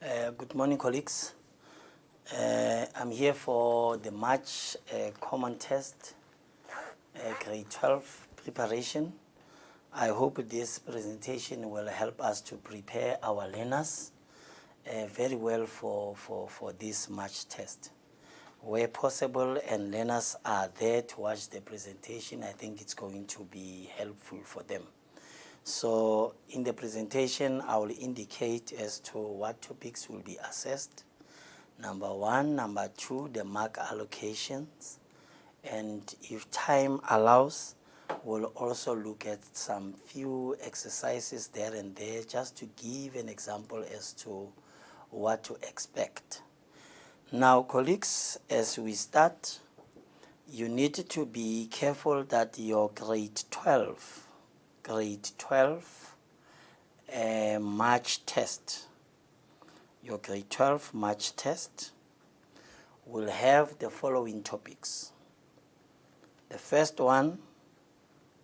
Good morning, colleagues. I'm here for the March Common Test, Grade 12 preparation. I hope this presentation will help us to prepare our learners very well for this March test. Where possible and learners are there to watch the presentation, I think it's going to be helpful for them. So in the presentation, I will indicate as to what topics will be assessed. Number 1, number 2, the mark allocations. And if time allows, we'll also look at some few exercises there and there just to give an example as to what to expect. Now, colleagues, as we start, you need to be careful that your grade 12 March test, your grade 12 March test will have the following topics. The first one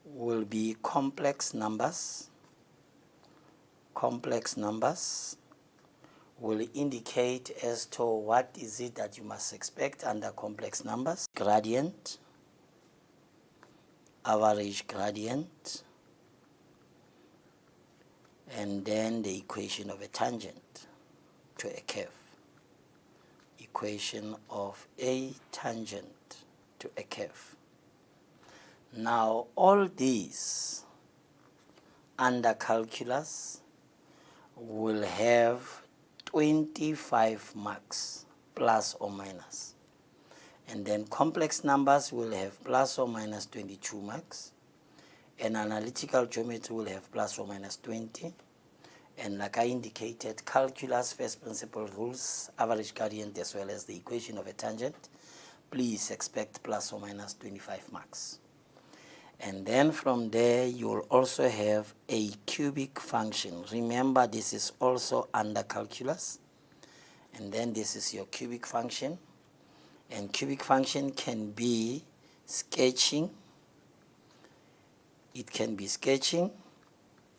will be complex numbers. Complex numbers will indicate as to what is it that you must expect under complex numbers. Gradient, average gradient, and then the equation of a tangent to a curve. Equation of a tangent to a curve. Now, all these under calculus will have 25 marks, plus or minus. And then complex numbers will have plus or minus 22 marks. And analytical geometry will have plus or minus 20. And like I indicated, calculus, first principle rules, average gradient, as well as the equation of a tangent, please expect plus or minus 25 marks. And then from there, you'll also have a cubic function. Remember, this is also under calculus. And then this is your cubic function. And cubic function can be sketching. It can be sketching.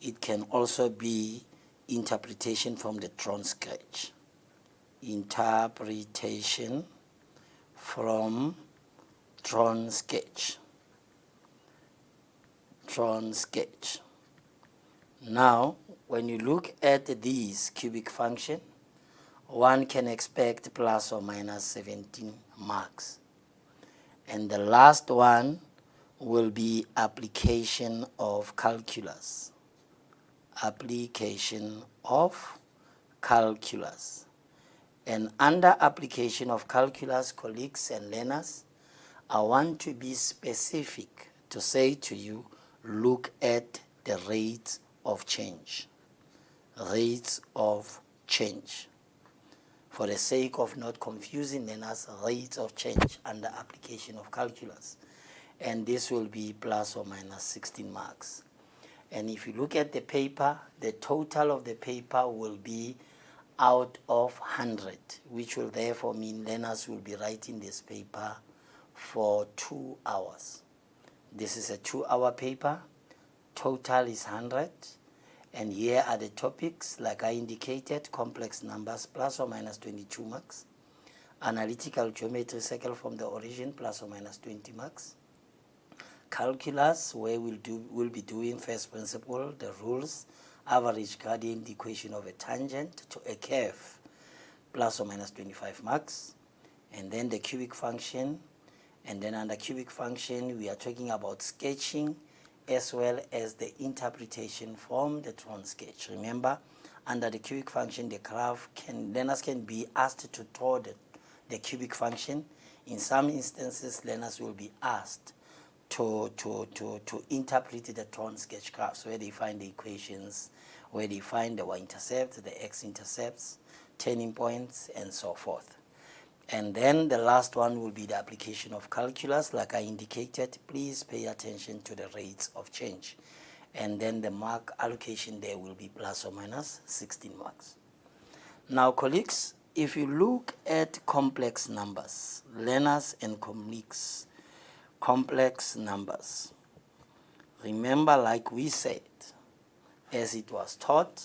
It can also be interpretation from the drawn sketch. Interpretation from drawn sketch. Drawn sketch. Now, when you look at these cubic function, one can expect plus or minus 17 marks. And the last one will be application of calculus. Application of calculus. And under application of calculus, colleagues and learners, I want to be specific to say to you, look at the rates of change. Rates of change. For the sake of not confusing learners, rates of change under application of calculus. And this will be plus or minus 16 marks. And if you look at the paper, the total of the paper will be out of 100, which will therefore mean learners will be writing this paper for 2 hours. This is a 2-hour paper. Total is 100. And here are the topics, like I indicated, complex numbers, plus or minus 22 marks. Analytical geometry, circle from the origin, plus or minus 20 marks. Calculus, where we'll be doing first principle, the rules, average gradient, equation of a tangent to a curve, plus or minus 25 marks. And then the cubic function. And then under cubic function, we are talking about sketching as well as the interpretation from the drawn sketch. Remember, under the cubic function, the graph learners can be asked to draw the cubic function. In some instances, learners will be asked to interpret the drawn sketch graphs, where they find the equations, where they find the y-intercept, the x-intercepts, turning points, and so forth. And then the last one will be the application of calculus. Like I indicated, please pay attention to the rates of change. And then the mark allocation there will be plus or minus 16 marks. Now, colleagues, if you look at complex numbers, learners and colleagues, complex numbers, remember, like we said, as it was taught,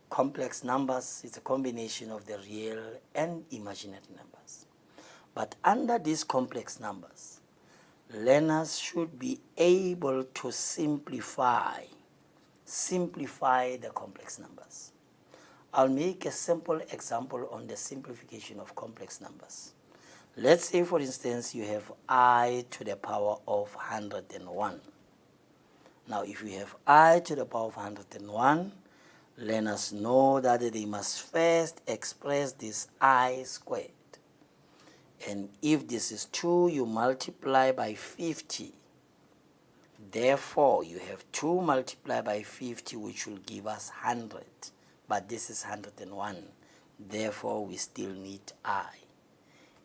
complex numbers is a combination of the real and imaginary numbers. But under these complex numbers, learners should be able to simplify the complex numbers. I'll make a simple example on the simplification of complex numbers. Let's say, for instance, you have I to the power of 101. Now, if you have I to the power of 101, learners know that they must first express this I squared. And if this is 2, you multiply by 50. Therefore, you have 2 multiplied by 50, which will give us 100. But this is 101. Therefore, we still need I.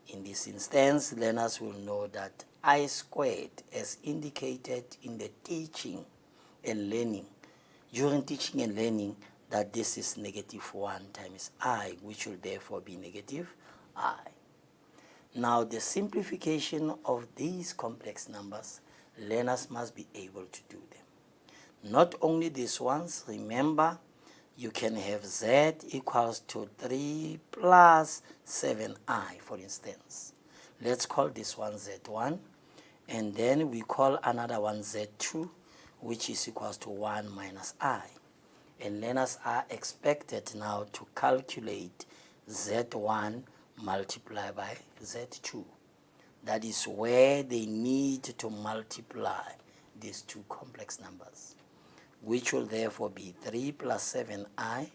In this instance, learners will know that I squared, as indicated in the teaching and learning, during teaching and learning, that this is -1 times I, which will therefore be -I. Now, the simplification of these complex numbers, learners must be able to do them. Not only these ones, remember, you can have Z equals to 3 plus 7I, for instance. Let's call this one Z1, and then we call another one Z2, which is equals to 1 minus I. And learners are expected now to calculate Z1 multiplied by Z2. That is where they need to multiply these two complex numbers, which will therefore be 3 plus 7I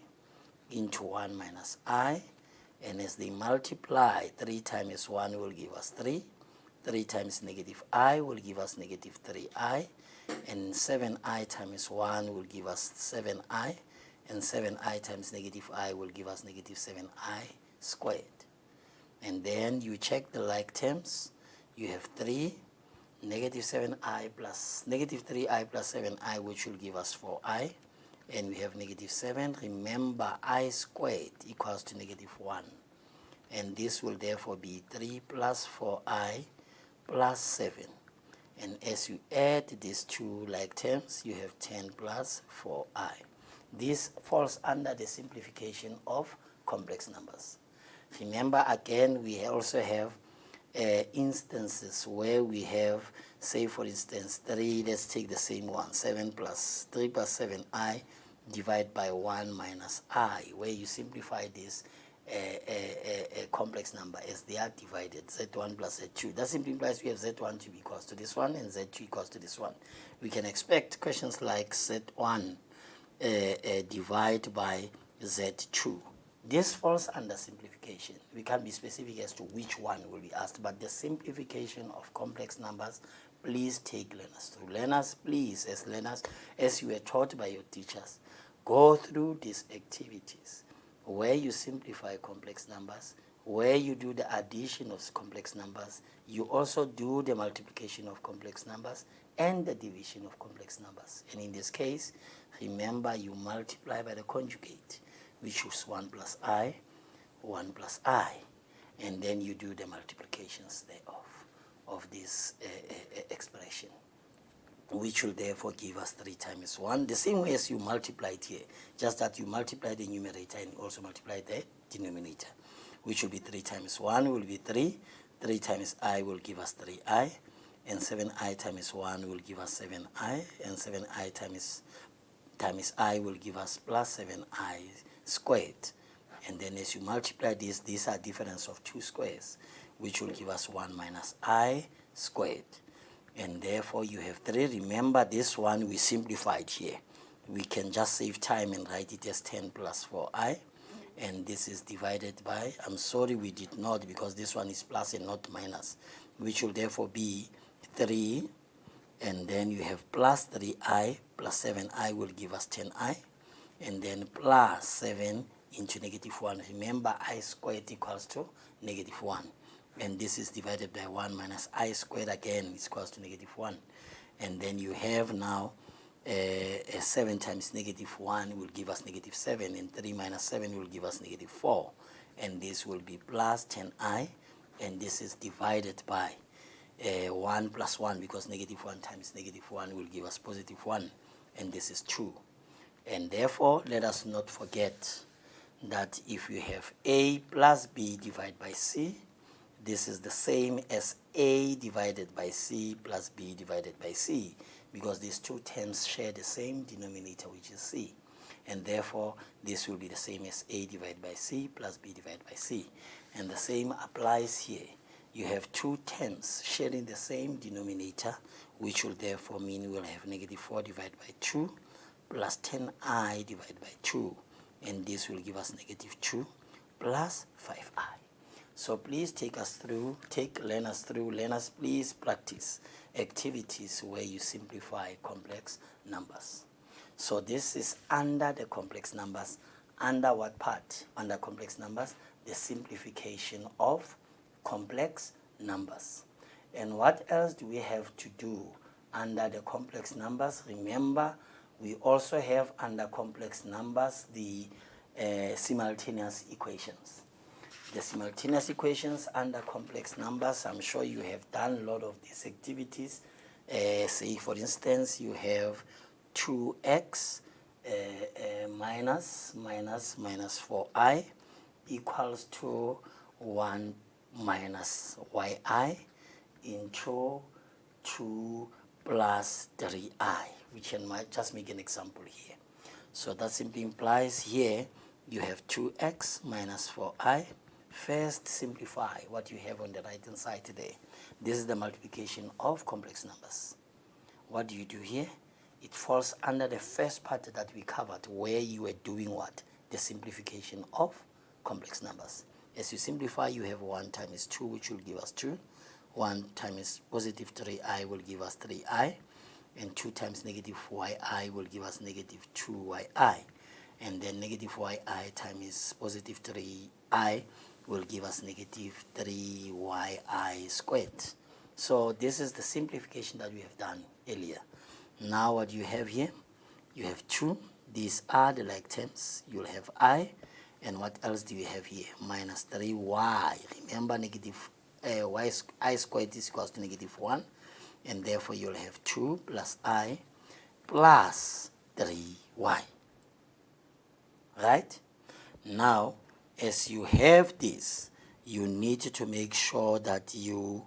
into 1 minus I. And as they multiply, 3 times 1 will give us 3. 3 times -I will give us -3I. And 7I times 1 will give us 7I. And 7I times -I will give us -7I squared. And then you check the like terms. You have 3, -7I plus -3I plus 7I, which will give us 4I. And we have -7. Remember, I squared equals to -1. And this will therefore be 3 plus 4I plus 7. And as you add these two like terms, you have 10 plus 4I. This falls under the simplification of complex numbers. Remember, again, we also have instances where we have, say, for instance, 3, let's take the same one, 3 plus 7I divided by 1 minus I, where you simplify this complex number as they are divided, Z1 plus Z2. That simply implies we have Z1 to be equals to this one and Z2 equals to this one. We can expect questions like Z1 divide by Z2. This falls under simplification. We can't be specific as to which one will be asked, but the simplification of complex numbers, please take learners through. Learners, please, as learners, as you were taught by your teachers, go through these activities where you simplify complex numbers, where you do the addition of complex numbers, you also do the multiplication of complex numbers and the division of complex numbers. And in this case, remember, you multiply by the conjugate, which is 1 plus I, and then you do the multiplications thereof, of this expression, which will therefore give us 3 times 1, the same way as you multiplied here, just that you multiply the numerator and also multiply the denominator, which will be 3 times 1 will be 3, 3 times I will give us 3I, and 7I times 1 will give us 7I, and 7I times I will give us plus 7I squared. And then as you multiply this, these are difference of 2 squares, which will give us 1 minus I squared. And therefore you have 3. Remember, this one we simplified here. We can just save time and write it as 10 plus 4I. And this is divided by, I'm sorry we did not, because this one is plus and not minus, which will therefore be 3. And then you have plus 3I plus 7I will give us 10I. And then plus 7 into -1. Remember, I squared equals to -1. And this is divided by 1 minus I squared, again is equals to -1. And then you have now 7 times -1 will give us -7, and 3 minus 7 will give us -4. And this will be plus 10I, and this is divided by 1 plus 1, because -1 times -1 will give us +1, and this is 2. And therefore, let us not forget that if you have A plus B divided by C, this is the same as A divided by C plus B divided by C, because these two terms share the same denominator, which is C. And therefore, this will be the same as A divided by C plus B divided by C. And the same applies here. You have two terms sharing the same denominator, which will therefore mean we'll have negative 4 divided by 2 plus 10I divided by 2. And this will give us negative 2 plus 5I. So please learners, please practice activities where you simplify complex numbers. So this is under the complex numbers. Under what part? Under complex numbers, the simplification of complex numbers. And what else do we have to do under the complex numbers? Remember, we also have under complex numbers the simultaneous equations. The simultaneous equations under complex numbers, I'm sure you have done a lot of these activities. Say, for instance, you have 2x minus 4i equals to 1 minus yi into 2 plus 3i, which I might just make an example here. So that simply implies here you have 2x minus 4i. First, simplify what you have on the right hand side today. This is the multiplication of complex numbers. What do you do here? It falls under the first part that we covered, where you were doing what? The simplification of complex numbers. As you simplify, you have 1 times 2, which will give us 2. 1 times positive 3i will give us 3i. And 2 times negative yi will give us negative 2yi. And then negative yi times positive 3i will give us negative 3yi squared. So this is the simplification that we have done earlier. Now what you have here, you have 2. These are the like terms. You'll have I. And what else do you have here? Minus 3y. Remember, negative I squared is equals to negative 1. And therefore, you'll have 2 plus I plus 3y. Right? Now, as you have this, you need to make sure that you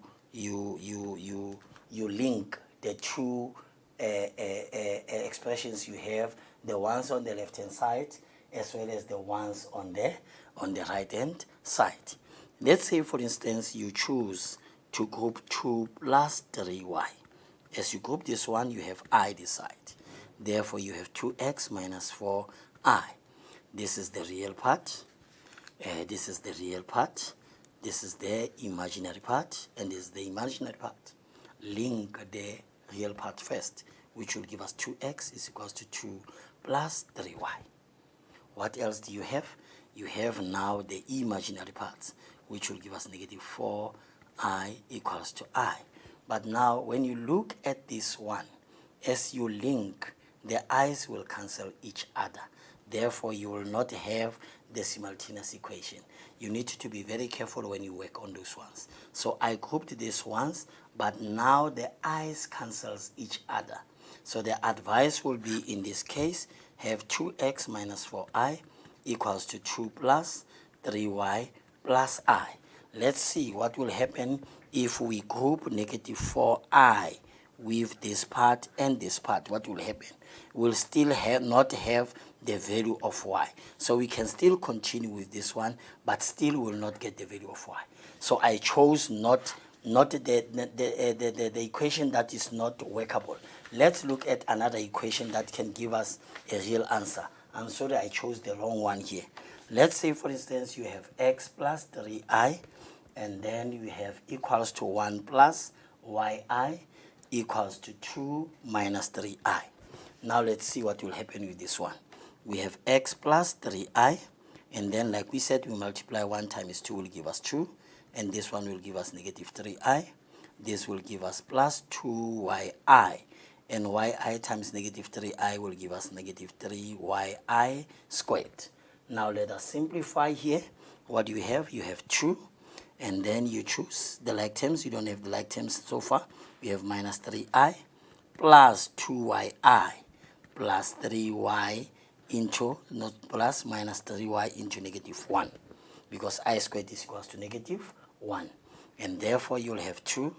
link the two expressions you have, the ones on the left hand side as well as the ones on the right hand side. Let's say, for instance, you choose to group 2 plus 3y. As you group this one, you have I this side. Therefore, you have 2x minus 4i. This is the real part. This is the real part. This is the imaginary part. And this is the imaginary part. Link the real part first, which will give us 2x is equals to 2 plus 3y. What else do you have? You have now the imaginary parts, which will give us negative 4i equals to I. But now, when you look at this one, as you link, the i's will cancel each other. Therefore, you will not have the simultaneous equation. You need to be very careful when you work on those ones. So I grouped these ones, but now the i's cancels each other. So the advice will be, in this case, have 2x minus 4i equals to 2 plus 3y plus I. Let's see what will happen if we group negative 4i with this part and this part. What will happen? We'll still not have the value of y. So we can still continue with this one, but still will not get the value of y. So I chose not the equation that is not workable. Let's look at another equation that can give us a real answer. I'm sorry, I chose the wrong one here. Let's say, for instance, you have x plus 3i, and then you have equals to 1 plus yi equals to 2 minus 3i. Now let's see what will happen with this one. We have x plus 3i, and then like we said, we multiply 1 times 2 will give us 2, and this one will give us negative 3i. This will give us plus 2yi, and yi times negative 3i will give us negative 3yi squared. Now let us simplify here. What do you have? You have 2, and then you choose the like terms. You don't have the like terms so far. You have minus 3i plus 2yi plus 3y into, not plus, minus 3y into negative 1, because I squared is equals to negative 1. And therefore, you'll have 2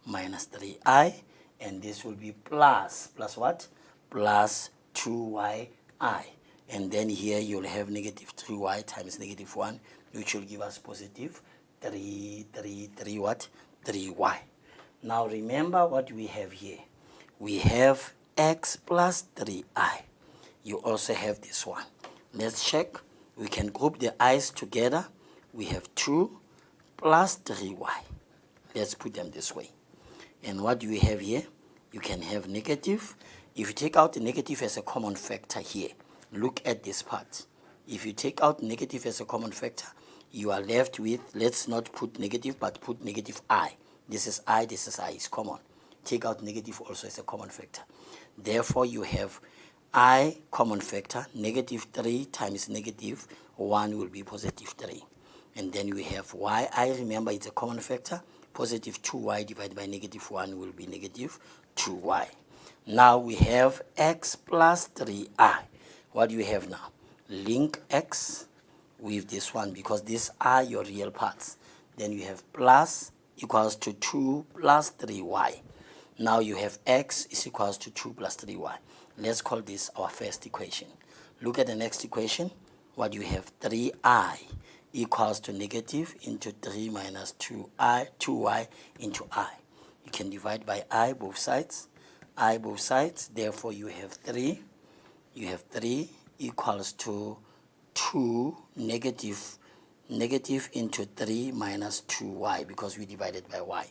minus 3i, and this will be plus what? Plus 2yi. And then here you'll have negative 3y times negative 1, which will give us positive 3 what? 3y. Now remember what we have here. We have x plus 3i. You also have this one. Let's check. We can group the i's together. We have 2 plus 3y. Let's put them this way. And what do we have here? You can have negative. If you take out the negative as a common factor here, look at this part. If you take out negative as a common factor, you are left with, let's not put negative, but put negative I. This is I, this is I, is common. Take out negative also as a common factor. Therefore, you have I common factor, negative 3 times negative 1 will be positive 3. And then we have y, I remember it's a common factor, positive 2y divided by negative 1 will be negative 2y. Now we have x plus 3i. What do you have now? Link x with this one because these are your real parts. Then you have plus equals to 2 plus 3y. Now you have x is equals to 2 plus 3y. Let's call this our first equation. Look at the next equation. What do you have? 3i equals to negative into 3 minus 2y into I. You can divide by I both sides. I both sides. Therefore, you have 3. You have 3 equals to 2 negative into 3 minus 2y because we divided by y.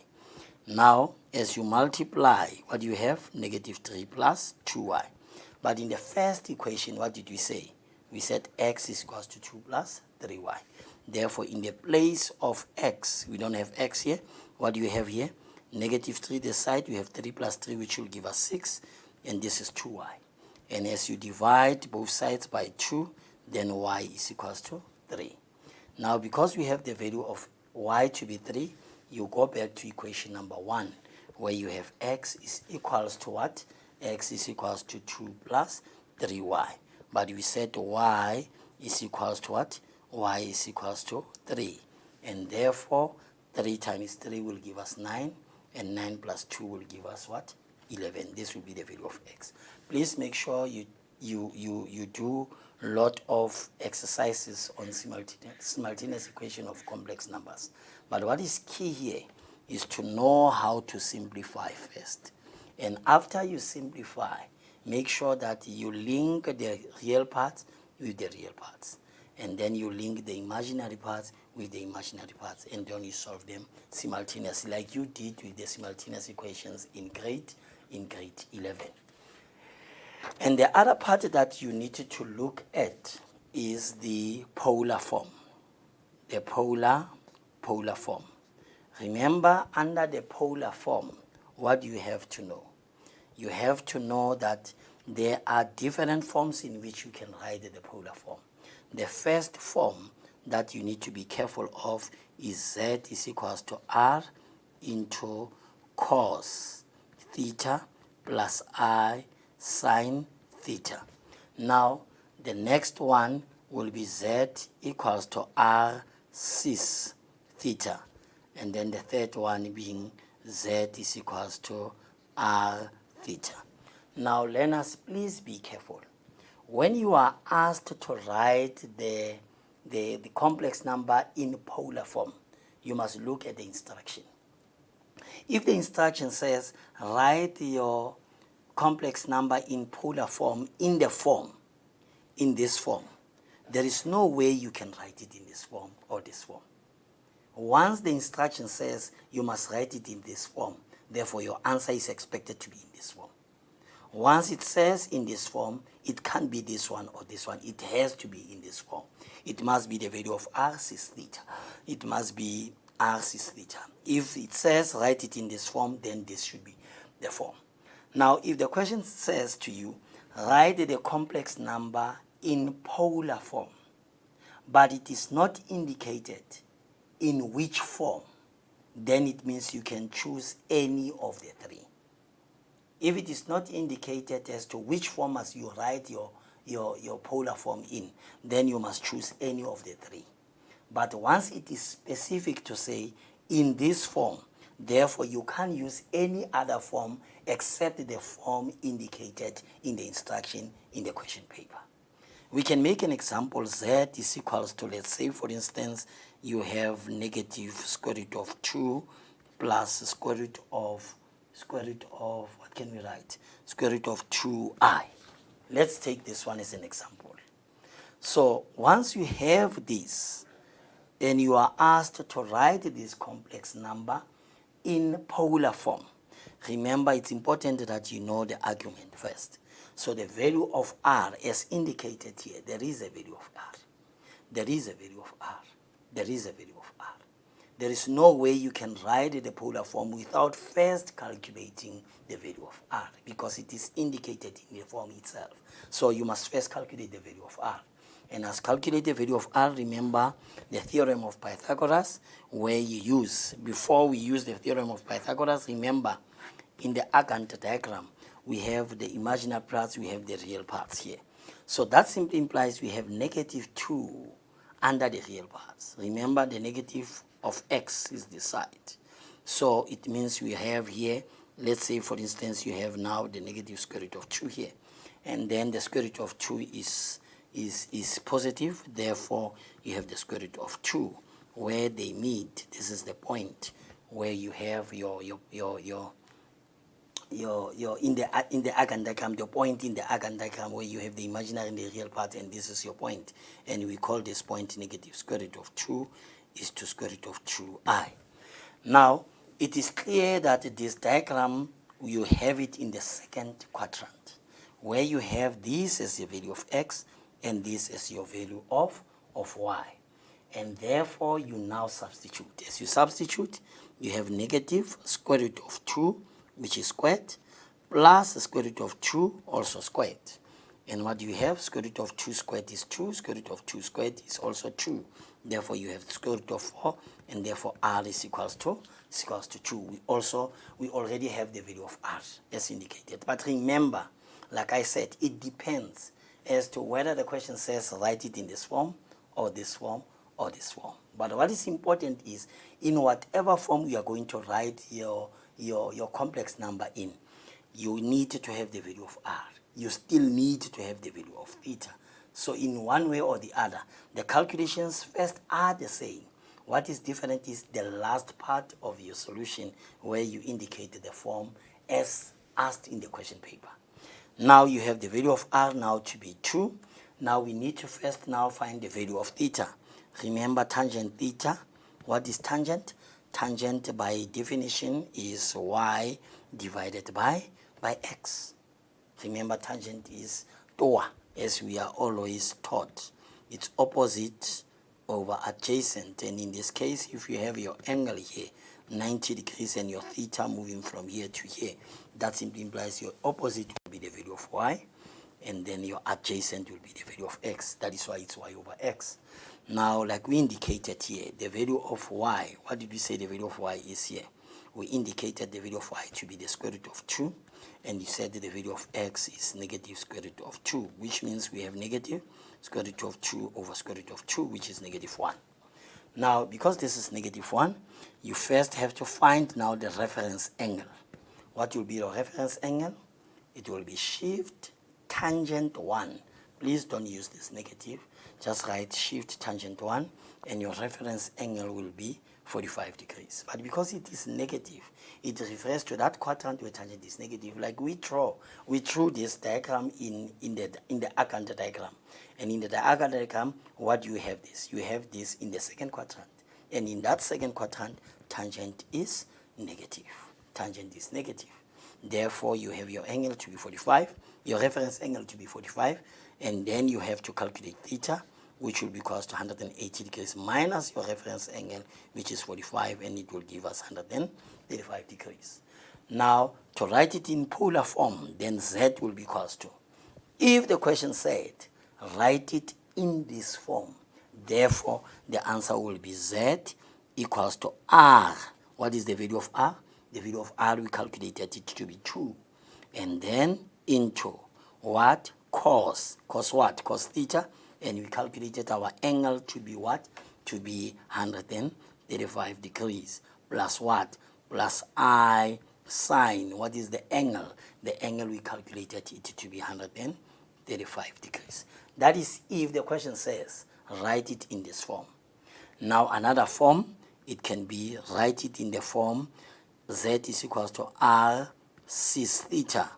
Now, as you multiply, what do you have? Negative 3 plus 2y. But in the first equation, what did we say? We said x is equals to 2 plus 3y. Therefore, in the place of x, we don't have x here. What do you have here? Negative 3 this side, we have 3 plus 3, which will give us 6. And this is 2y. And as you divide both sides by 2, then y is equals to 3. Now, because we have the value of y to be 3, you go back to equation number 1, where you have x is equals to what? X is equals to 2 plus 3y. But we said y is equals to what? Y is equals to 3. And therefore, 3 times 3 will give us 9, and 9 plus 2 will give us what? 11. This will be the value of x. Please make sure you do a lot of exercises on simultaneous equation of complex numbers. But what is key here is to know how to simplify first. And after you simplify, make sure that you link the real parts with the real parts. And then you link the imaginary parts with the imaginary parts. And then you solve them simultaneously, like you did with the simultaneous equations in grade 11. And the other part that you need to look at is the polar form. The polar form. Remember, under the polar form, what do you have to know? You have to know that there are different forms in which you can write the polar form. The first form that you need to be careful of is z is equals to r into cos theta plus I sine theta. Now, the next one will be z equals to r cis theta. And then the third one being z is equals to r theta. Now, learners, please be careful. When you are asked to write the complex number in polar form, you must look at the instruction. If the instruction says, write your complex number in polar form in this form, there is no way you can write it in this form or this form. Once the instruction says you must write it in this form, therefore your answer is expected to be in this form. Once it says in this form, it can't be this one or this one. It has to be in this form. It must be the value of r cis theta. It must be r cis theta. If it says write it in this form, then this should be the form. Now, if the question says to you, write the complex number in polar form, but it is not indicated in which form, then it means you can choose any of the three. If it is not indicated as to which form as you write your polar form in, then you must choose any of the three. But once it is specific to say in this form, therefore you can't use any other form except the form indicated in the instruction in the question paper. We can make an example. Z is equals to, let's say for instance, you have negative square root of 2 plus square root of, what can we write? Square root of 2i. Let's take this one as an example. So once you have this, then you are asked to write this complex number in polar form. Remember, it's important that you know the argument first. So the value of r, as indicated here, there is a value of r. There is a value of r. There is a value of r. There is no way you can write the polar form without first calculating the value of r, because it is indicated in the form itself. So you must first calculate the value of r. And as calculate the value of r, remember the theorem of Pythagoras, where you use, before we use the theorem of Pythagoras, remember in the Gantt diagram, we have the imaginary parts, we have the real parts here. So that simply implies we have negative 2 under the real parts. Remember, the negative of x is this side. So it means we have here, let's say for instance, you have now the negative square root of 2 here. And then the square root of 2 is positive, therefore you have the square root of 2 where they meet. This is the point where you have your in the Gantt diagram, the point in the Gantt diagram where you have the imaginary and the real part, and this is your point, and we call this point negative square root of 2 is to square root of 2i. Now it is clear that this diagram, you have it in the second quadrant, where you have this as the value of x and this as your value of y, and therefore you now substitute. As you substitute, you have negative square root of 2, which is squared, plus the square root of 2, also squared. And what you have, square root of 2 squared is 2, square root of 2 squared is also 2. Therefore you have the square root of 4, and therefore r is equals to 2. We already have the value of r as indicated. But remember, like I said, it depends as to whether the question says write it in this form or this form or this form. But what is important is, in whatever form you are going to write your complex number in, you need to have the value of r. You still need to have the value of theta. So in one way or the other, the calculations first are the same. What is different is the last part of your solution, where you indicate the form as asked in the question paper. Now you have the value of r now to be 2. Now we need to first now find the value of theta. Remember tangent theta. What is tangent? Tangent by definition is y divided by x. Remember, tangent is TOA, as we are always taught. It's opposite over adjacent, and in this case, if you have your angle here 90 degrees and your theta moving from here to here, that simply implies your opposite will be the value of y, and then your adjacent will be the value of x. That is why it's y over x. Now, like we indicated here, the value of y, what did we say the value of y is here? We indicated the value of y to be the square root of 2, and you said that the value of x is negative square root of 2, which means we have negative square root of 2 over square root of 2, which is negative 1. Now, because this is negative 1, you first have to find now the reference angle. What will be your reference angle? It will be shift tangent 1. Please don't use this negative. Just write shift tangent 1, and your reference angle will be 45 degrees. But because it is negative, it refers to that quadrant where tangent is negative. Like we drew this diagram in the Gantt diagram. And in the Gantt diagram, what do you have this? You have this in the second quadrant. And in that second quadrant, tangent is negative. Tangent is negative. Therefore, you have your angle to be 45, your reference angle to be 45, and then you have to calculate theta, which will be equals to 180 degrees minus your reference angle, which is 45, and it will give us 135 degrees. Now, to write it in polar form, then z will be equals to, if the question said, write it in this form, therefore, the answer will be z equals to r. What is the value of r? The value of r, we calculated it to be 2. And then into what? cos what? Cos theta, and we calculated our angle to be what? To be 135 degrees, plus what? Plus I sine, what is the angle? The angle we calculated it to be 135 degrees. That is if the question says, write it in this form. Now another form, it can be, write it in the form Z is equals to R cis theta.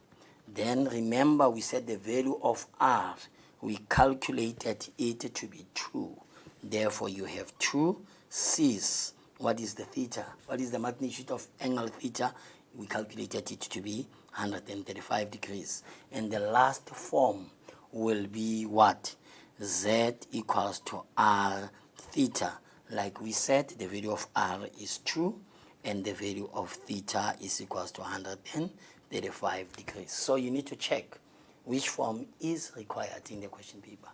Then remember we said the value of R, we calculated it to be 2. Therefore you have 2 cis. What is the theta? What is the magnitude of angle theta? We calculated it to be 135 degrees. And the last form will be what? Z equals to R theta. Like we said, the value of R is 2 and the value of theta is equals to 135 degrees. So you need to check which form is required in the question paper.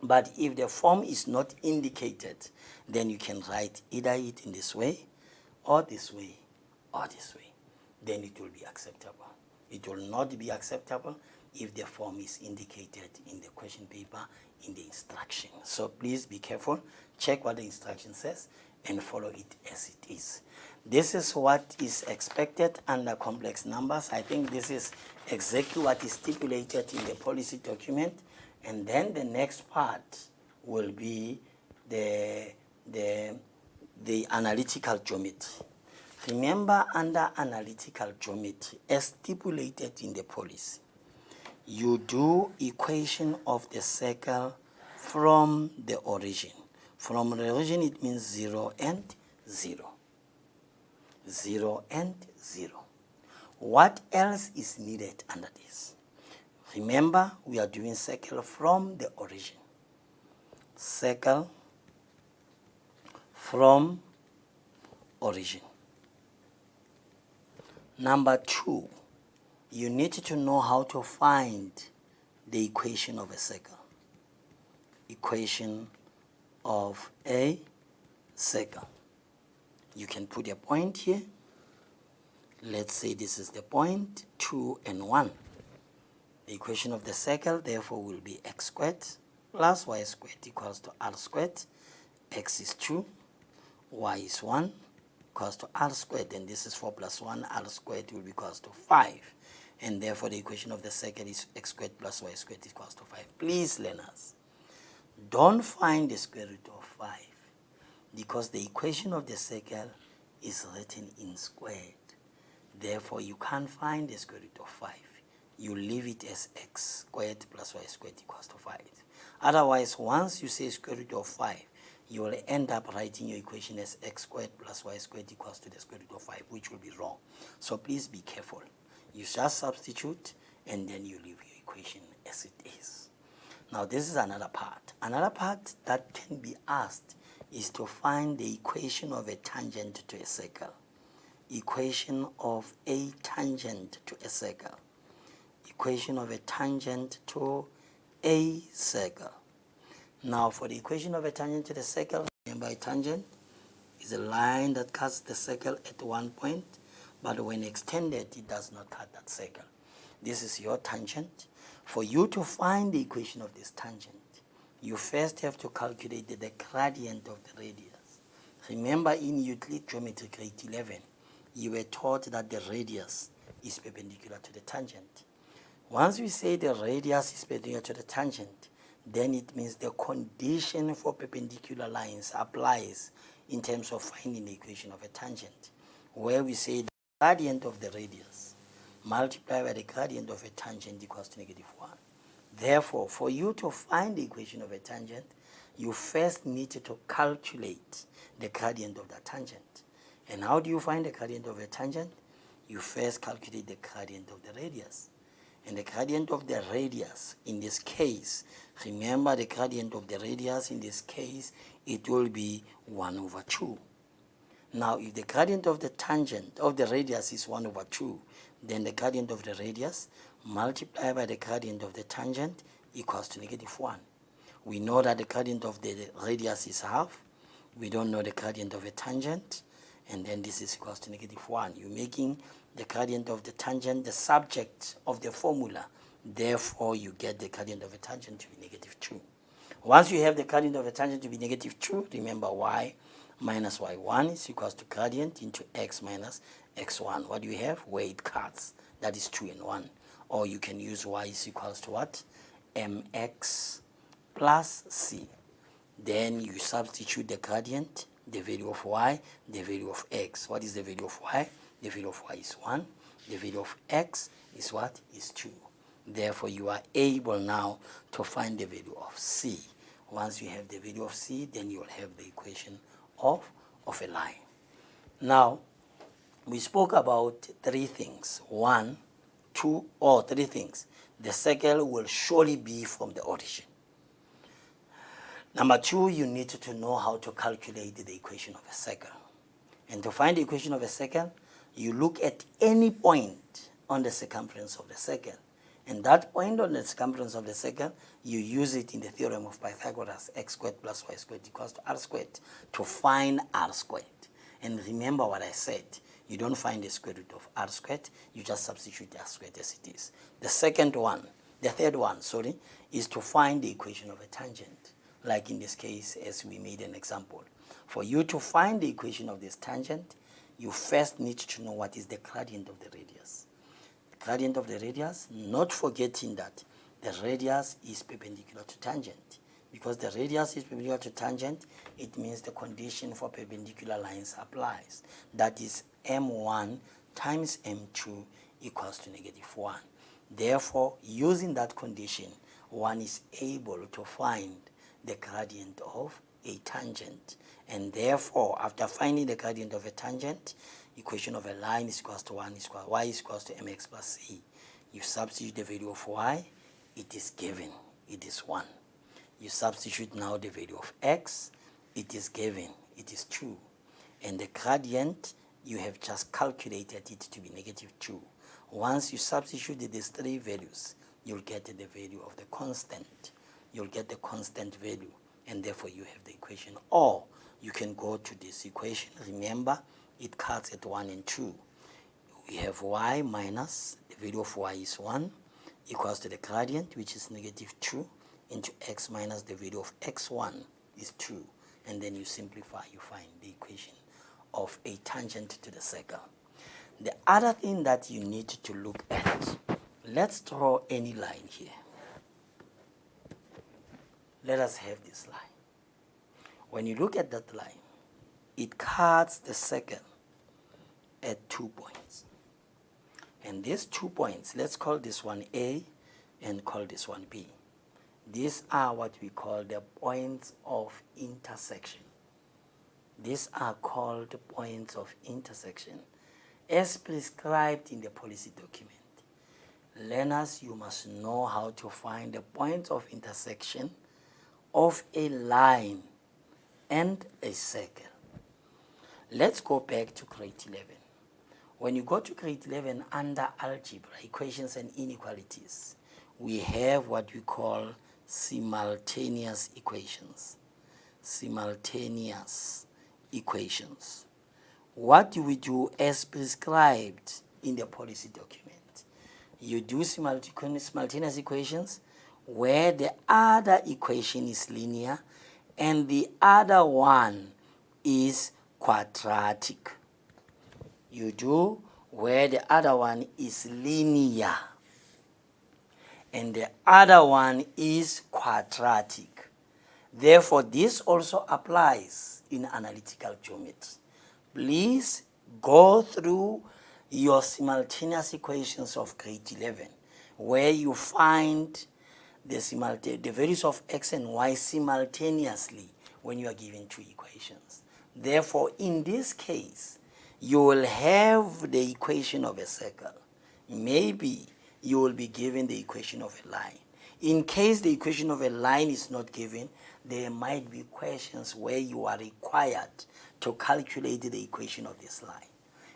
But if the form is not indicated, then you can write either it in this way or this way or this way. Then it will be acceptable. It will not be acceptable if the form is indicated in the question paper in the instruction. So please be careful, check what the instruction says and follow it as it is. This is what is expected under complex numbers. I think this is exactly what is stipulated in the policy document. And then the next part will be the analytical geometry. Remember, under analytical geometry, as stipulated in the policy, you do equation of the circle from the origin. From the origin, it means 0 and 0. 0 and 0. What else is needed under this? Remember, we are doing circle from the origin. Circle from origin. Number 2, you need to know how to find the equation of a circle. Equation of a circle. You can put a point here. Let's say this is the point, 2 and 1. The equation of the circle, therefore, will be x squared plus y squared equals to r squared. X is 2, y is 1, equals to r squared, and this is 4 plus 1, r squared will be equals to 5. And therefore, the equation of the circle is x squared plus y squared equals to 5. Please, learners, don't find the square root of 5 because the equation of the circle is written in squared. Therefore, you can't find the square root of 5. You leave it as x squared plus y squared equals to 5. Otherwise, once you say square root of 5, you will end up writing your equation as x squared plus y squared equals to the square root of 5, which will be wrong. So please be careful. You just substitute and then you leave your equation as it is. Now this is another part. Another part that can be asked is to find the equation of a tangent to a circle. Equation of a tangent to a circle. Equation of a tangent to a circle. Now for the equation of a tangent to the circle, remember a tangent is a line that cuts the circle at one point, but when extended, it does not cut that circle. This is your tangent. For you to find the equation of this tangent, you first have to calculate the gradient of the radius. Remember in Euclid Geometry grade 11, you were taught that the radius is perpendicular to the tangent. Once we say the radius is perpendicular to the tangent, then it means the condition for perpendicular lines applies in terms of finding the equation of a tangent, where we say the gradient of the radius multiplied by the gradient of a tangent equals to -1. Therefore, for you to find the equation of a tangent, you first need to calculate the gradient of that tangent. And how do you find the gradient of a tangent? You first calculate the gradient of the radius. And the gradient of the radius, in this case, remember the gradient of the radius, in this case, it will be 1/2. Now, if the gradient of the tangent of the radius is 1/2, then the gradient of the radius multiplied by the gradient of the tangent equals to -1. We know that the gradient of the radius is half. We don't know the gradient of a tangent, and then this is equals to -1. You're making the gradient of the tangent the subject of the formula. Therefore, you get the gradient of a tangent to be negative 2. Once you have the gradient of a tangent to be negative 2, remember y minus y1 is equals to gradient into x minus x1. What do you have? Where it cuts. That is 2 and 1. Or you can use y is equals to what? mx plus c. Then you substitute the gradient, the value of y, the value of x. What is the value of y? The value of y is 1. The value of x is what? Is 2. Therefore, you are able now to find the value of c. Once you have the value of c, then you will have the equation of a line. Now, we spoke about 3 things. 1, 2, or 3 things. The circle will surely be from the origin. Number 2, you need to know how to calculate the equation of a circle. And to find the equation of a circle, you look at any point on the circumference of the circle. And that point on the circumference of the circle, you use it in the theorem of Pythagoras, x squared plus y squared equals to r squared, to find r squared. And remember what I said, you don't find the square root of r squared, you just substitute r squared as it is. The third one, is to find the equation of a tangent, like in this case as we made an example. For you to find the equation of this tangent, you first need to know what is the gradient of the radius. The gradient of the radius, not forgetting that the radius is perpendicular to tangent. Because the radius is perpendicular to tangent, it means the condition for perpendicular lines applies. That is m1 times m2 equals to negative 1. Therefore, using that condition, one is able to find the gradient of a tangent. And therefore, after finding the gradient of a tangent, equation of a line is equals to y is equals to mx plus c. You substitute the value of y, it is given, it is 1. You substitute now the value of x, it is given, it is 2. And the gradient, you have just calculated it to be negative 2. Once you substitute these 3 values, you'll get the value of the constant. You'll get the constant value, and therefore you have the equation. Or you can go to this equation. Remember, it cuts at 1 and 2. We have y minus, the value of y is 1, equals to the gradient, which is negative 2, into x minus the value of x1 is 2. And then you simplify, you find the equation of a tangent to the circle. The other thing that you need to look at, let's draw any line here. Let us have this line. When you look at that line, it cuts the circle at 2 points. And these 2 points, let's call this one A and call this one B. These are what we call the points of intersection. These are called points of intersection. As prescribed in the policy document, learners, you must know how to find the points of intersection of a line and a circle. Let's go back to grade 11. When you go to grade 11 under algebra, equations and inequalities, we have what we call simultaneous equations. Simultaneous equations. What do we do as prescribed in the policy document? You do simultaneous equations where the other equation is linear and the other one is quadratic. You do where the other one is linear and the other one is quadratic. Therefore, this also applies in analytical geometry. Please go through your simultaneous equations of grade 11, where you find the values of x and y simultaneously when you are given 2 equations. Therefore, in this case, you will have the equation of a circle. Maybe you will be given the equation of a line. In case the equation of a line is not given, there might be questions where you are required to calculate the equation of this line.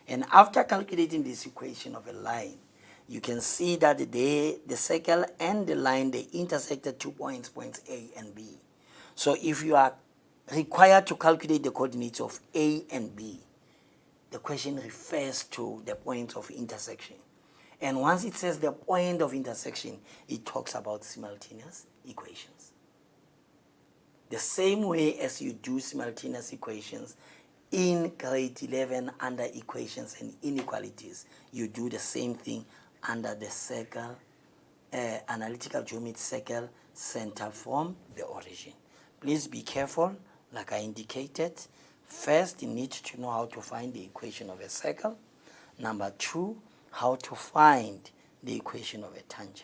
And after calculating this equation of a line, you can see that the circle and the line, they intersect at 2 points, points A and B. So if you are required to calculate the coordinates of A and B, the question refers to the points of intersection. And once it says the point of intersection, it talks about simultaneous equations. The same way as you do simultaneous equations in grade 11 under equations and inequalities, you do the same thing under the circle, analytical geometry circle center from the origin. Please be careful, like I indicated. First, you need to know how to find the equation of a circle. Number 2, how to find the equation of a tangent.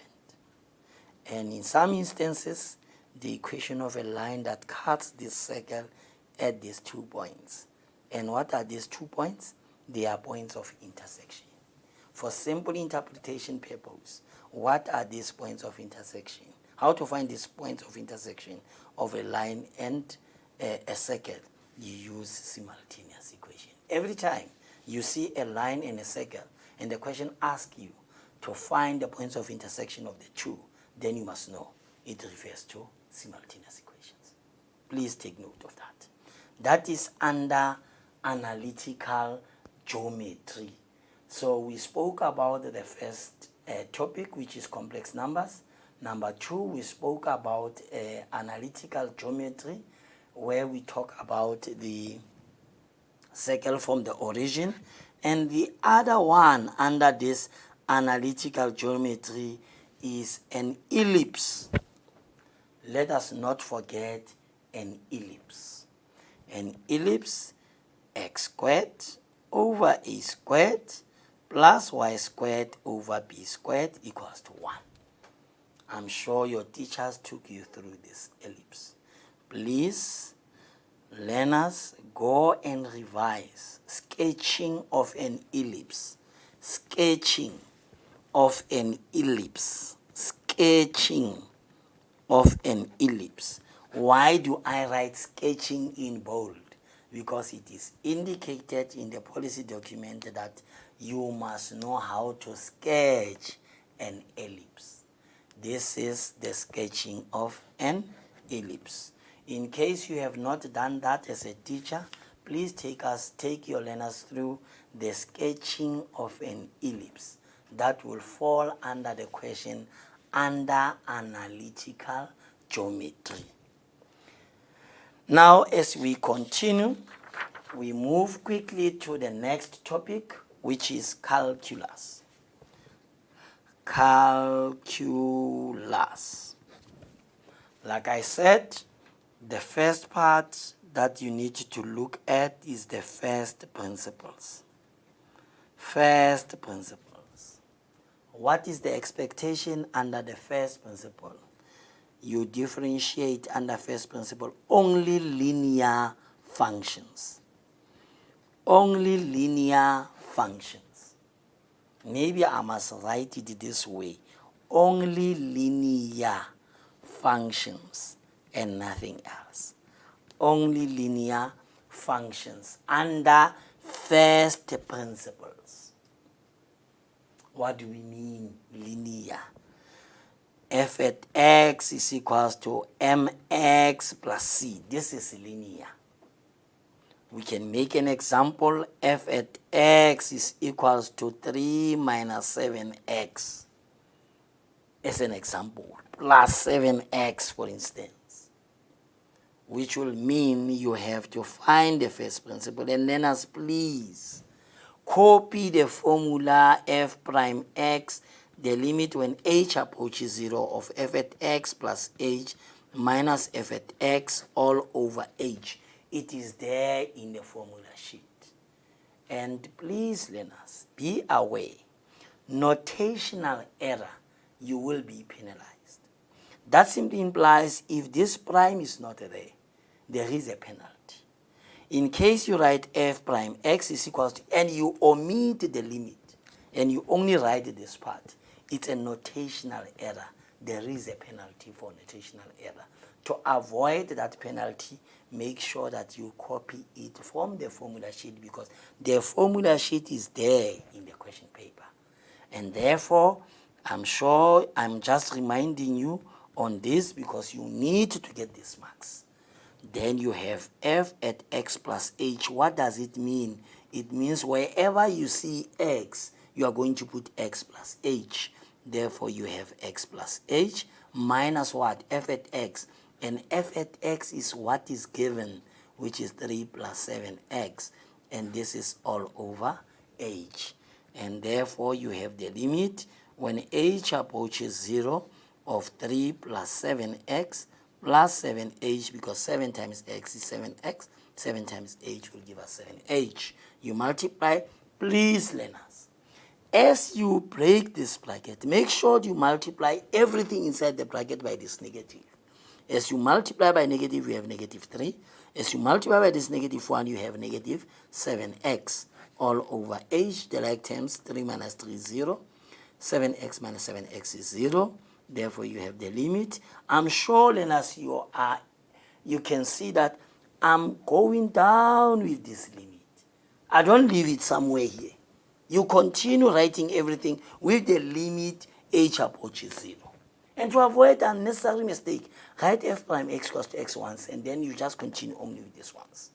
And in some instances, the equation of a line that cuts this circle at these 2 points. And what are these 2 points? They are points of intersection. For simple interpretation purpose, what are these points of intersection? How to find these points of intersection of a line and a circle? You use simultaneous equation. Every time you see a line and a circle, and the question asks you to find the points of intersection of the 2, then you must know it refers to simultaneous equations. Please take note of that. That is under analytical geometry. So we spoke about the first topic, which is complex numbers. Number 2, we spoke about analytical geometry, where we talk about the circle from the origin. And the other one under this analytical geometry is an ellipse. Let us not forget an ellipse. An ellipse, x squared over a squared plus y squared over b squared equals to 1. I'm sure your teachers took you through this ellipse. Please, learners, go and revise sketching of an ellipse. Sketching of an ellipse. Sketching of an ellipse. Why do I write sketching in bold? Because it is indicated in the policy document that you must know how to sketch an ellipse. This is the sketching of an ellipse. In case you have not done that as a teacher, please take your learners through the sketching of an ellipse. That will fall under the question under analytical geometry. Now, as we continue, we move quickly to the next topic, which is calculus. Calculus. Like I said, the first part that you need to look at is the first principles. First principles. What is the expectation under the first principle? You differentiate under first principle only linear functions. Only linear functions. Maybe I must write it this way. Only linear functions and nothing else. Only linear functions under first principles. What do we mean linear? F at x is equals to mx plus c. This is linear. We can make an example. F at x is equals to 3 minus 7x. As an example. Plus 7x, for instance. Which will mean you have to find the first principle. And learners, please copy the formula f prime x, the limit when h approaches 0 of f at x plus h minus f at x all over h. It is there in the formula sheet. And please, learners, be aware. Notational error, you will be penalized. That simply implies if this prime is not there, there is a penalty. In case you write f prime x is equals to, and you omit the limit, and you only write this part, it's a notational error. There is a penalty for notational error. To avoid that penalty, make sure that you copy it from the formula sheet, because the formula sheet is there in the question paper. And therefore, I'm sure I'm just reminding you on this because you need to get these marks. Then you have f at x plus h. What does it mean? It means wherever you see x, you are going to put x plus h. Therefore, you have x plus h minus what? F at x. And f at x is what is given, which is 3 plus 7x. And this is all over h. And therefore, you have the limit when h approaches 0 of 3 plus 7x plus 7h, because 7 times x is 7x. 7 times h will give us 7h. You multiply. Please, learners, as you break this bracket, make sure you multiply everything inside the bracket by this negative. As you multiply by negative, you have negative 3. As you multiply by this negative 1, you have negative 7x all over h. The like terms, 3 minus 3 is 0. 7x minus 7x is 0. Therefore, you have the limit. I'm sure, learners, you can see that I'm going down with this limit. I don't leave it somewhere here. You continue writing everything with the limit h approaches 0. And to avoid unnecessary mistake, write f prime x equals to x once, and then you just continue only with this once.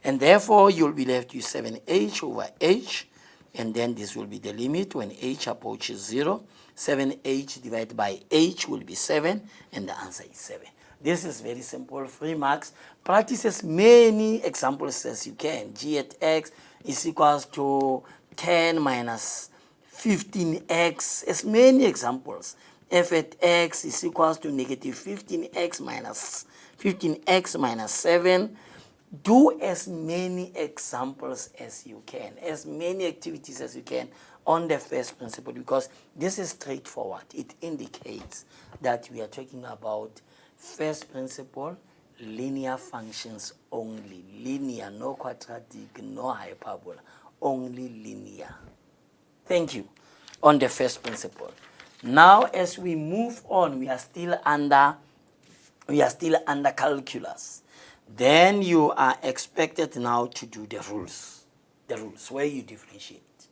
And therefore, you'll be left with 7h over h, and then this will be the limit when h approaches 0. 7h divided by h will be 7, and the answer is 7. This is very simple, 3 marks. Practice as many examples as you can. G at x is equals to 10 minus 15x, as many examples. F at x is equals to negative 15x minus 7. Do as many examples as you can, as many activities as you can on the first principle, because this is straightforward. It indicates that we are talking about first principle, linear functions only. Linear, no quadratic, no hyperbola, only linear. Thank you. On the first principle. Now, as we move on, we are still under calculus. Then you are expected now to do the rules. The rules, where you differentiate.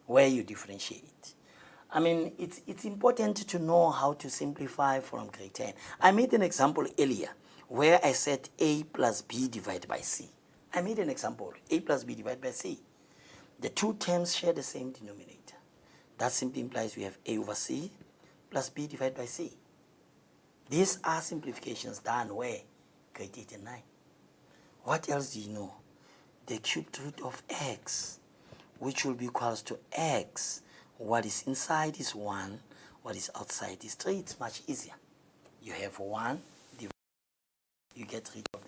Where you differentiate. I mean, it's important to know how to simplify from grade 10. I made an example earlier where I said a plus b divided by c. I made an example, a plus b divided by c. The two terms share the same denominator. That simply implies we have a over c plus b divided by c. These are simplifications done where? Grade 8 and 9. What else do you know? The cubed root of x, which will be equals to x. What is inside is 1. What is outside is 3. It's much easier. You have 1, you get rid of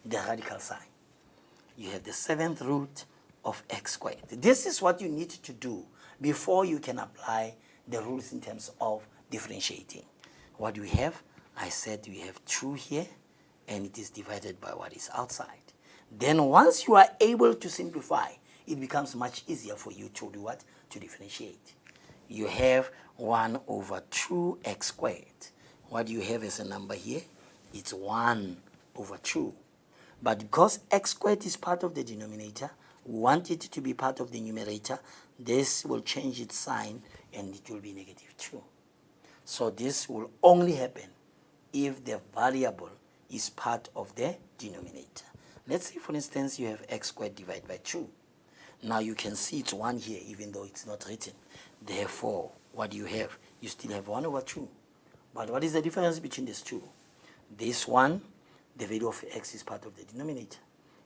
the radical sign. You have the 7th root of x squared. This is what you need to do before you can apply the rules in terms of differentiating. What do we have? I said we have 2 here, and it is divided by what is outside. Then once you are able to simplify, it becomes much easier for you to do what? To differentiate. You have 1 over 2x squared. What do you have as a number here? It's 1 over 2. But because x squared is part of the denominator, we want it to be part of the numerator, this will change its sign and it will be negative 2. So this will only happen if the variable is part of the denominator. Let's say, for instance, you have x squared divided by 2. Now you can see it's 1 here, even though it's not written. Therefore, what do you have? You still have 1 over 2. But what is the difference between these two? This one, the value of x is part of the denominator.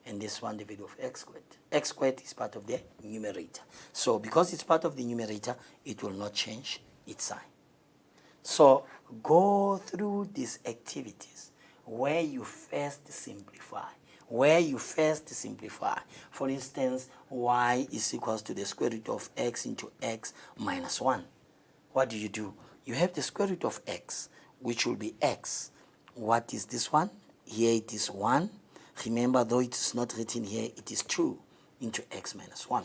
And this one, the value of x squared. X squared is part of the numerator. So because it's part of the numerator, it will not change its sign. So go through these activities where you first simplify. For instance, y is equals to the square root of x into x minus 1. What do? You have the square root of x, which will be x. What is this one? Here it is 1. Remember, though it is not written here, it is 2 into x minus 1.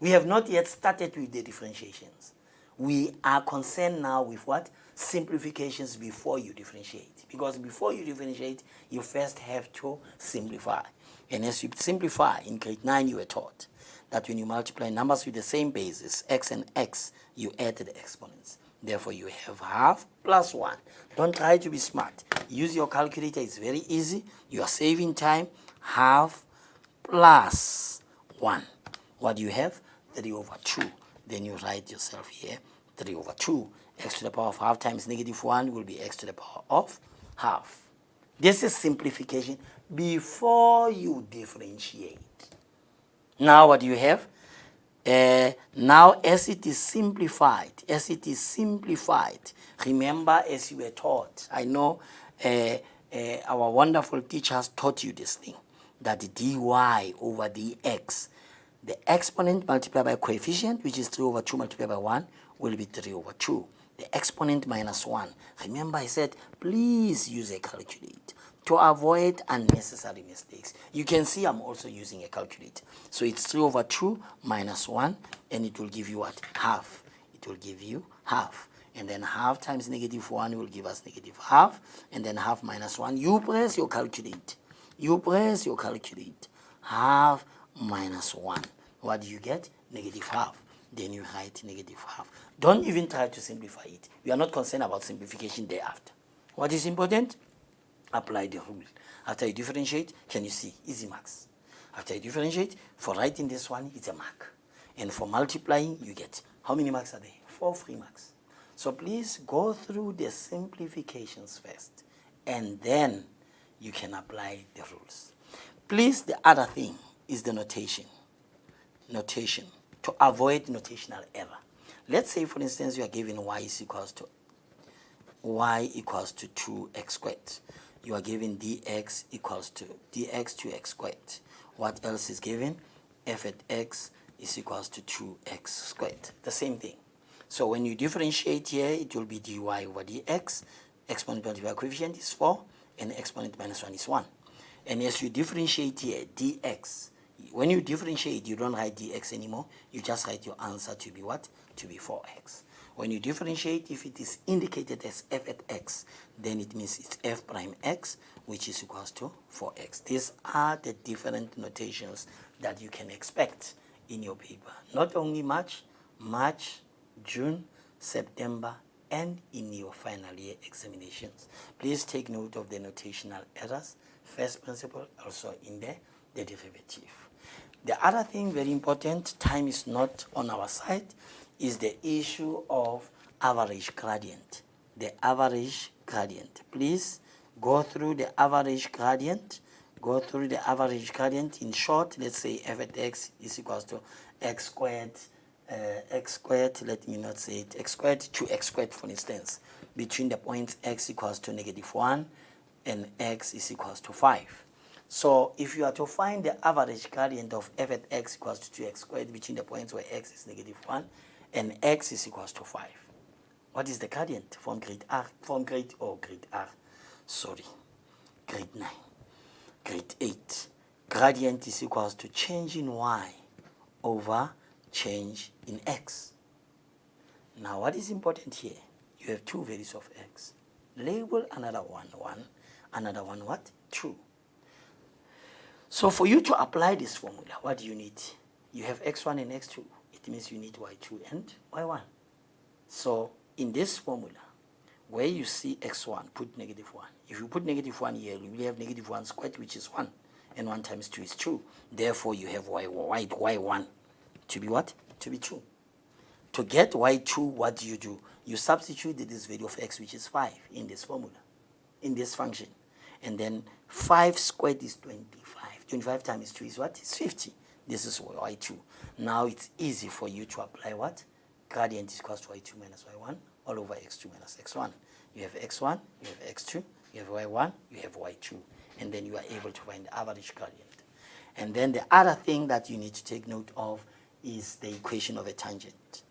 We have not yet started with the differentiations. We are concerned now with what? Simplifications before you differentiate. Because before you differentiate, you first have to simplify. And as you simplify, in grade 9 you were taught that when you multiply numbers with the same basis, x and x, you add the exponents. Therefore, you have half plus 1. Don't try to be smart. Use your calculator. It's very easy. You are saving time. Half plus 1. What do you have? 3 over 2. Then you write yourself here 3 over 2. X to the power of half times negative 1 will be x to the power of half. This is simplification before you differentiate. Now what do you have? Now as it is simplified, remember as you were taught, I know our wonderful teachers taught you this thing, that dy over dx, the exponent multiplied by coefficient, which is 3 over 2 multiplied by 1, will be 3 over 2. The exponent minus 1. Remember I said, please use a calculator to avoid unnecessary mistakes. You can see I'm also using a calculator. So it's 3 over 2 minus 1, and it will give you what? Half. It will give you half. And then half times negative 1 will give us negative half, and then half minus 1. You press your calculator. You press your calculator. Half minus 1. What do you get? Negative half. Then you write negative half. Don't even try to simplify it. We are not concerned about simplification thereafter. What is important? Apply the rule. After you differentiate, can you see? Easy marks. After you differentiate, for writing this one, it's a mark. And for multiplying, you get, how many marks are there? 4 free marks. So please go through the simplifications first, and then you can apply the rules. Please, the other thing is the notation. Notation, to avoid notational error. Let's say, for instance, you are given y is equals to 2x squared. You are given dx equals to dx to x squared. What else is given? F at x is equals to 2x squared. The same thing. So when you differentiate here, it will be dy over dx. Exponent multiplied by coefficient is 4, and exponent minus 1 is 1. And as you differentiate here, dx, when you differentiate, you don't write dx anymore. You just write your answer to be what? To be 4x. When you differentiate, if it is indicated as f at x, then it means it's f prime x, which is equals to 4x. These are the different notations that you can expect in your paper. Not only March, June, September, and in your final year examinations. Please take note of the notational errors, first principle, also in the derivative. The other thing, very important, time is not on our side, is the issue of average gradient. The average gradient. Please go through the average gradient. Go through the average gradient. In short, let's say f at x is equals to x squared, let me not say it, x squared to x squared, for instance, between the points x equals to negative 1 and x is equals to 5. So if you are to find the average gradient of f at x equals to 2x squared between the points where x is negative 1 and x is equals to 5, what is the gradient from grade R, grade 9, grade 8? Gradient is equals to change in y over change in x. Now what is important here? You have two values of x. Label another one 1, another one what? 2. So for you to apply this formula, what do you need? You have x1 and x2. It means you need y2 and y1. So in this formula, where you see x1, put negative 1. If you put negative 1 here, you will have negative 1 squared, which is 1. And 1 times 2 is 2. Therefore, you have y1 to be what? To be 2. To get y2, what do? You substitute this value of x, which is 5, in this formula, in this function. And then 5 squared is 25. 25 times 2 is what? It's 50. This is y2. Now it's easy for you to apply what? Gradient is equals to y2 minus y1 all over x2 minus x1. You have x1, you have x2, you have y1, you have y2. And then you are able to find the average gradient. And then the other thing that you need to take note of is the equation of a tangent.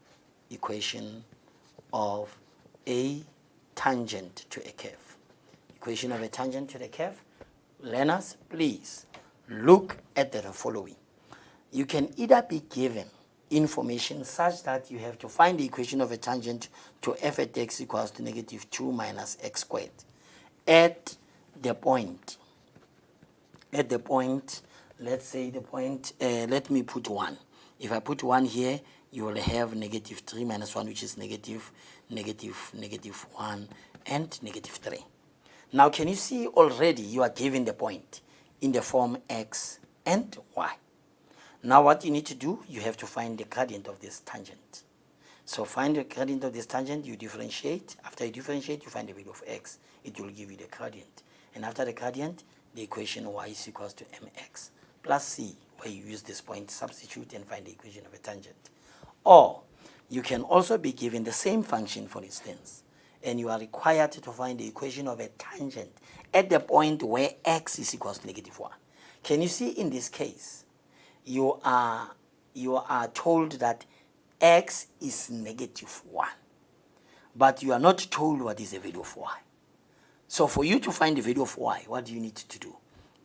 Equation of a tangent to a curve. Equation of a tangent to the curve. Learners, please look at the following. You can either be given information such that you have to find the equation of a tangent to f at x equals to negative 2 minus x squared at the point, let's say the point, let me put 1. If I put 1 here, you will have negative 3 minus 1, which is negative 1, and negative 3. Now, can you see already you are given the point in the form x and y? Now what you need to do, you have to find the gradient of this tangent. So find the gradient of this tangent, you differentiate. After you differentiate, you find the value of x. It will give you the gradient. And after the gradient, the equation y is equals to mx plus c, where you use this point, substitute and find the equation of a tangent. Or you can also be given the same function, for instance, and you are required to find the equation of a tangent at the point where x is equals to -1. Can you see in this case, you are told that x is -1, but you are not told what is the value of y. So for you to find the value of y, what do you need to do?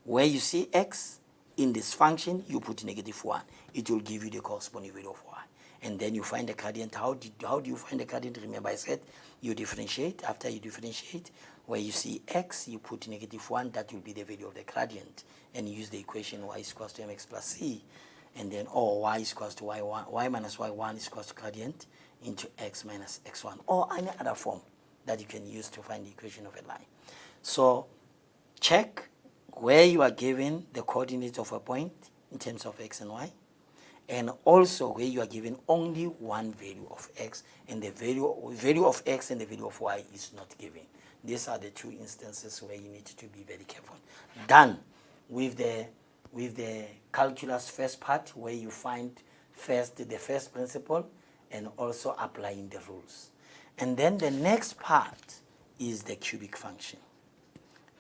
Where you see x in this function, you put -1. It will give you the corresponding value of y. And then you find the gradient. How do you find the gradient? Remember I said you differentiate. After you differentiate, where you see x, you put -1. That will be the value of the gradient. And you use the equation y is equals to mx plus c. And then or y is equals to y1, y minus y1 is equals to gradient into x minus x1. Or any other form that you can use to find the equation of a line. So check where you are given the coordinates of a point in terms of x and y, and also where you are given only one value of x, and the value of x and the value of y is not given. These are the two instances where you need to be very careful. Done with the calculus first part, where you find the first principle and also applying the rules. And then the next part is the cubic function.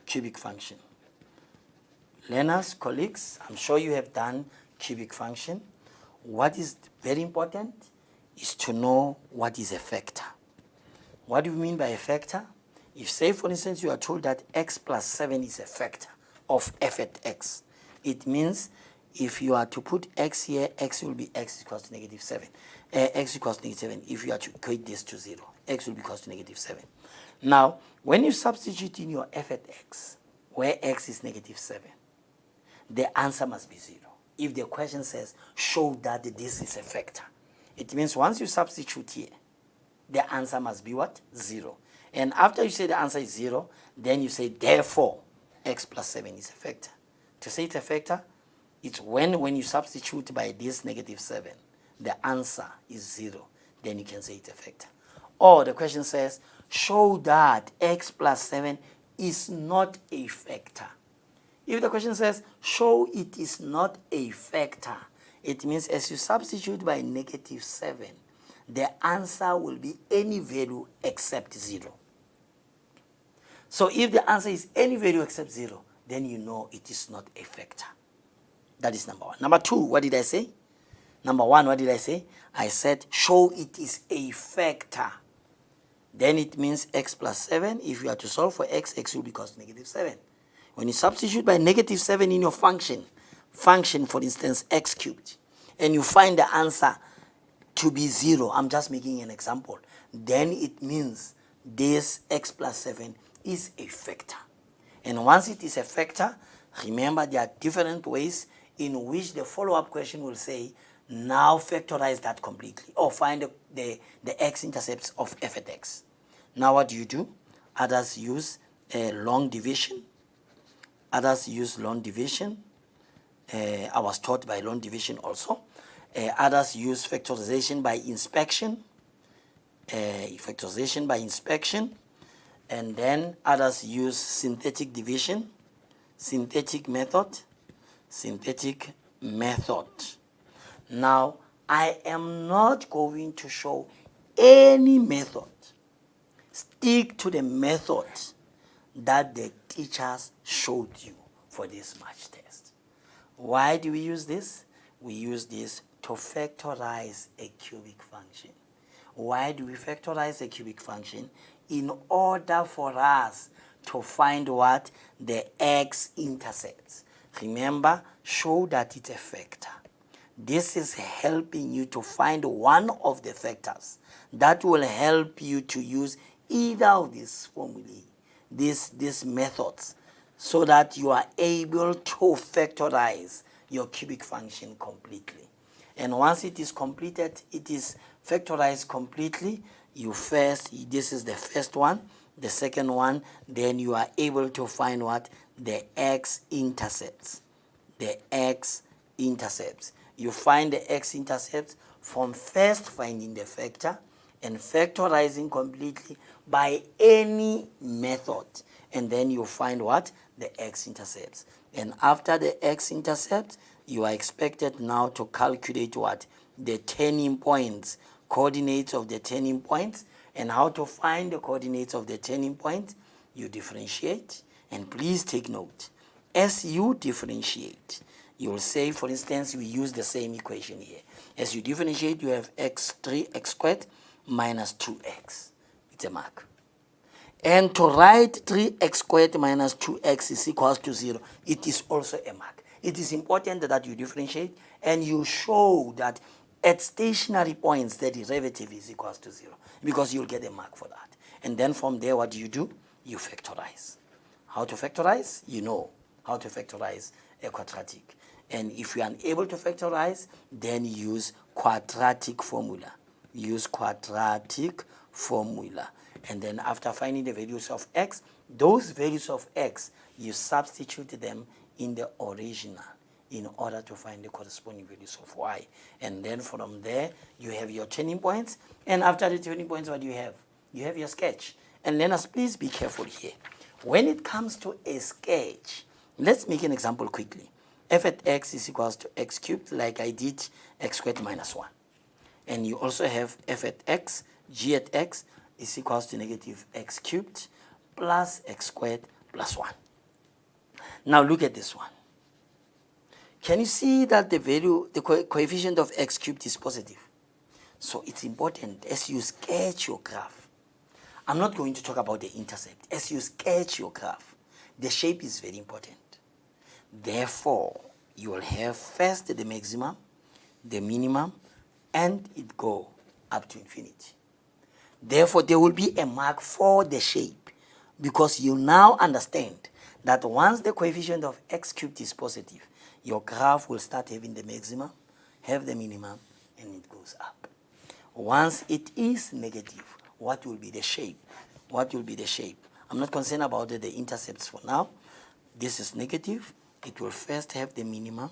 Cubic function. Learners, colleagues, I'm sure you have done cubic function. What is very important is to know what is a factor. What do you mean by a factor? If, say, for instance, you are told that x plus 7 is a factor of f at x, it means if you are to put x here, x will be x equals to -7. X equals to -7. If you are to equate this to 0, x will be equals to -7. Now, when you substitute in your f at x, where x is -7, the answer must be 0. If the question says, show that this is a factor, it means once you substitute here, the answer must be what? 0. And after you say the answer is 0, then you say, therefore, x plus 7 is a factor. To say it's a factor, it's when you substitute by this -7, the answer is 0. Then you can say it's a factor. Or the question says, show that x plus 7 is not a factor. If the question says, show it is not a factor, it means as you substitute by -7, the answer will be any value except 0. So if the answer is any value except 0, then you know it is not a factor. That is number 1. Number 2, what did I say? Number 1, what did I say? I said, show it is a factor. Then it means x plus 7. If you are to solve for x, x will be equals to -7. When you substitute by -7 in your function, for instance, x cubed, and you find the answer to be 0, I'm just making an example, then it means this x plus 7 is a factor. And once it is a factor, remember there are different ways in which the follow-up question will say, now factorize that completely, or find the x-intercepts of f at x. Now what do? Others use long division. Others use long division. I was taught by long division also. Others use factorization by inspection. And then others use synthetic division, synthetic method. Now, I am not going to show any method. Stick to the method that the teachers showed you for this March test. Why do we use this? We use this to factorize a cubic function. Why do we factorize a cubic function? In order for us to find what? The x-intercepts. Remember, show that it's a factor. This is helping you to find one of the factors that will help you to use either of these formulae, these methods, so that you are able to factorize your cubic function completely. And once it is completed, it is factorized completely, this is the first one, the second one, then you are able to find what? The x-intercepts. you find the x-intercept from first finding the factor and factorizing completely by any method. And then you find what? The x-intercepts. And after the x-intercept, you are expected now to calculate what? The turning points, coordinates of the turning points. And how to find the coordinates of the turning points? You differentiate. And please take note, as you differentiate, you will say, for instance, we use the same equation here. As you differentiate, you have x squared minus 2x. It's a mark. And to write 3x squared minus 2x is equals to 0, it is also a mark. It is important that you differentiate and you show that at stationary points the derivative is equals to 0, because you'll get a mark for that. And then from there, what do? You factorize. How to factorize? You know how to factorize a quadratic. And if you are unable to factorize, then use quadratic formula. Use quadratic formula. And then after finding the values of x, those values of x, you substitute them in the original in order to find the corresponding values of y. And then from there, you have your turning points. And after the turning points, what do you have? You have your sketch. And learners, please be careful here. When it comes to a sketch, let's make an example quickly. F at x is equals to x cubed, like I did x squared minus 1. And you also have f at x, g at x is equals to negative x cubed plus x squared plus 1. Now look at this one. Can you see that the value, the coefficient of x cubed is positive? So it's important as you sketch your graph. I'm not going to talk about the intercept. As you sketch your graph, the shape is very important. Therefore, you will have first the maximum, the minimum, and it go up to infinity. Therefore, there will be a mark for the shape, because you now understand that once the coefficient of x cubed is positive, your graph will start having the maximum, have the minimum, and it goes up. Once it is negative, what will be the shape? What will be the shape? I'm not concerned about the intercepts for now. This is negative. It will first have the minimum,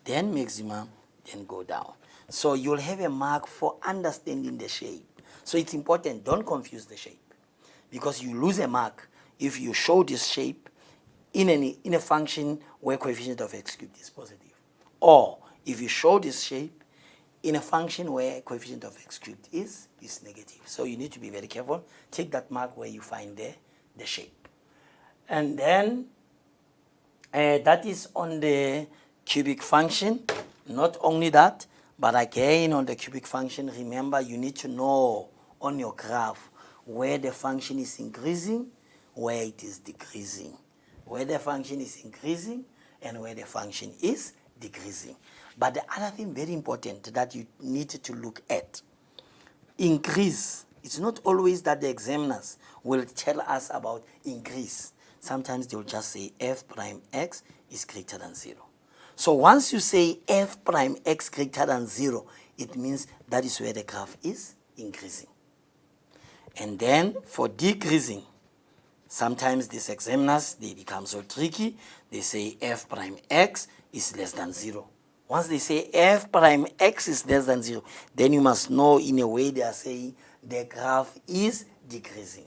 then maximum, then go down. So you'll have a mark for understanding the shape. So it's important, don't confuse the shape, because you lose a mark if you show this shape in a function where coefficient of x cubed is positive. Or if you show this shape in a function where coefficient of x cubed is negative. So you need to be very careful. Take that mark where you find the shape. And then that is on the cubic function. Not only that, but again on the cubic function, remember you need to know on your graph where the function is increasing, where it is decreasing. Where the function is increasing and where the function is decreasing. But the other thing very important that you need to look at, increase. It's not always that the examiners will tell us about increase. Sometimes they'll just say f prime x is greater than 0. So once you say f prime x greater than 0, it means that is where the graph is increasing. And then for decreasing, sometimes these examiners, they become so tricky. They say f prime x is less than 0. Once they say f prime x is less than 0, then you must know in a way they are saying the graph is decreasing.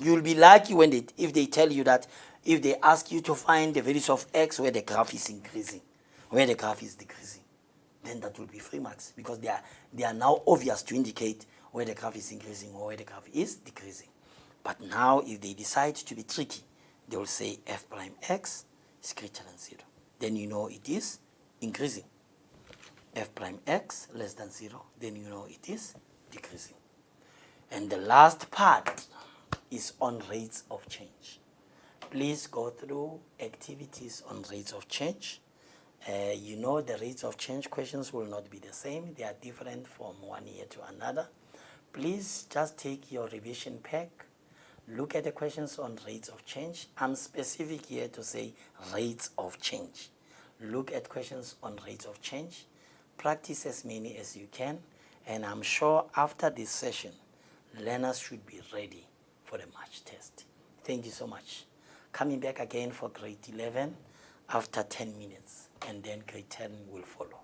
You'll be lucky when if they tell you that, if they ask you to find the values of x where the graph is increasing, where the graph is decreasing, then that will be 3 marks, because they are now obvious to indicate where the graph is increasing or where the graph is decreasing. But now if they decide to be tricky, they will say f prime x is greater than 0. Then you know it is increasing. F prime x less than 0, then you know it is decreasing. And the last part is on rates of change. Please go through activities on rates of change. You know the rates of change questions will not be the same. They are different from one year to another. Please just take your revision pack. Look at the questions on rates of change. I'm specific here to say rates of change. Look at questions on rates of change. Practice as many as you can. And I'm sure after this session, learners should be ready for the March test. Thank you so much. Coming back again for grade 11 after 10 minutes. And then grade 10 will follow.